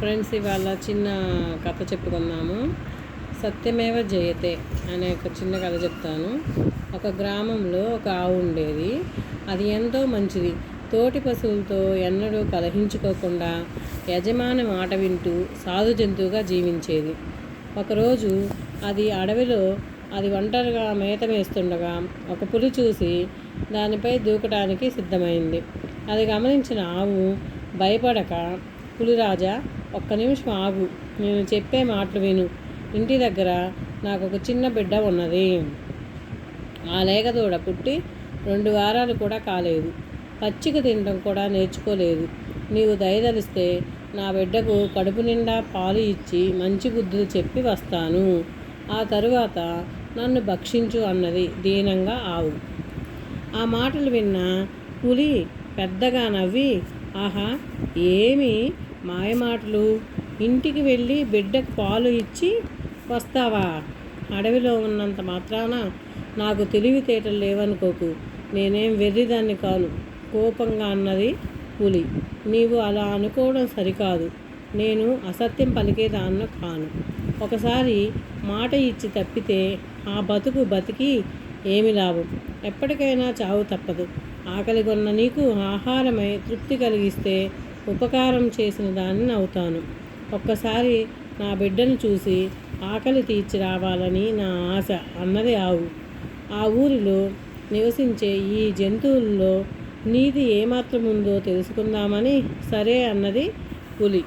Friends, ఇవాళ చిన్న కథ చెప్పుకుందాము. సత్యమేవ జయతే అనే ఒక చిన్న కథ చెప్తాను. ఒక గ్రామంలో ఒక ఆవు ఉండేది. అది ఎంతో మంచిది. తోటి పశువులతో ఎన్నడూ కలహించుకోకుండా యజమాని మాట వింటూ సాధు జంతువుగా జీవించేది. ఒకరోజు అడవిలో ఒంటరిగా మేత వేస్తుండగా ఒక పులి చూసి దానిపై దూకటానికి సిద్ధమైంది. అది గమనించిన ఆవు భయపడక, పులిరాజా, ఒక్క నిమిషం ఆగు, నేను చెప్పే మాటలు విను. ఇంటి దగ్గర నాకు ఒక చిన్న బిడ్డ ఉన్నది. ఆ లేగదూడ పుట్టి 2 వారాలు కూడా కాలేదు. పచ్చిక తినడం కూడా నేర్చుకోలేదు. నీవు దయదలిస్తే నా బిడ్డకు కడుపు నిండా పాలు ఇచ్చి మంచి బుద్ధులు చెప్పి వస్తాను. ఆ తరువాత నన్ను భక్షించు అన్నది దీనంగా ఆవు. ఆ మాటలు విన్న పులి పెద్దగా నవ్వి, ఆహా, ఏమి మాయమాటలు! ఇంటికి వెళ్ళి బిడ్డకు పాలు ఇచ్చి వస్తావా? అడవిలో ఉన్నంత మాత్రాన నాకు తెలివితేటలు లేవనుకోకు. నేనేం వెర్రిదాన్ని కాను, కోపంగా అన్నది పులి. నీవు అలా అనుకోవడం సరికాదు. నేను అసత్యం పలికేదాన్న కాను. ఒకసారి మాట ఇచ్చి తప్పితే ఆ బతికి ఏమి లాభం? ఎప్పటికైనా చావు తప్పదు. ఆకలిగొన్న నీకు ఆహారమై తృప్తి కలిగిస్తే ఉపకారం చేసిన దాన్ని అవుతాను. ఒక్కసారి నా బిడ్డను చూసి ఆకలి తీర్చి రావాలని నా ఆశ అన్నది ఆవు. ఆ ఊరిలో నివసించే ఈ జంతువుల్లో నీతి ఏమాత్రం ఉందో తెలుసుకుందామని సరే అన్నది పులి.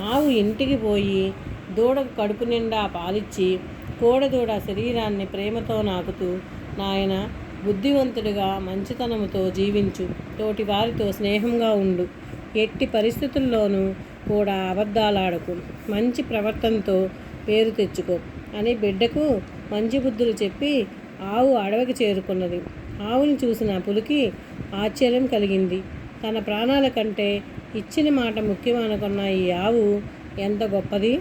ఆవు ఇంటికి పోయి దూడకు కడుపు నిండా పాలిచ్చి కోడెదూడ శరీరాన్ని ప్రేమతో నాకుతూ, నాయన, బుద్ధివంతుడిగా మంచితనముతో జీవించు, తోటి వారితో స్నేహంగా ఉండు, ఎట్టి పరిస్థితుల్లోనూ కూడా అబద్ధాలాడకు, మంచి ప్రవర్తనతో పేరు తెచ్చుకో అని బిడ్డకు మంచి బుద్ధులు చెప్పి ఆవు అడవికి చేరుకున్నది. ఆవుని చూసిన పులికి ఆశ్చర్యం కలిగింది. తన ప్రాణాల కంటే ఇచ్చిన మాట ముఖ్యమనుకున్న ఈ ఆవు ఎంత గొప్పది!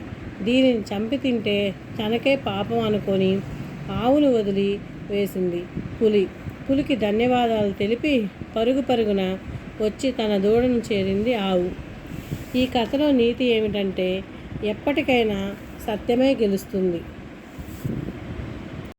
దీనిని చంపి తింటే తనకే పాపం అనుకొని ఆవును వదిలి వేసింది పులికి ధన్యవాదాలు తెలిపి పరుగున వచ్చి తన దూడను చేరింది ఆవు. ఈ కథలో నీతి ఏమిటంటే, ఎప్పటికైనా సత్యమే గెలుస్తుంది.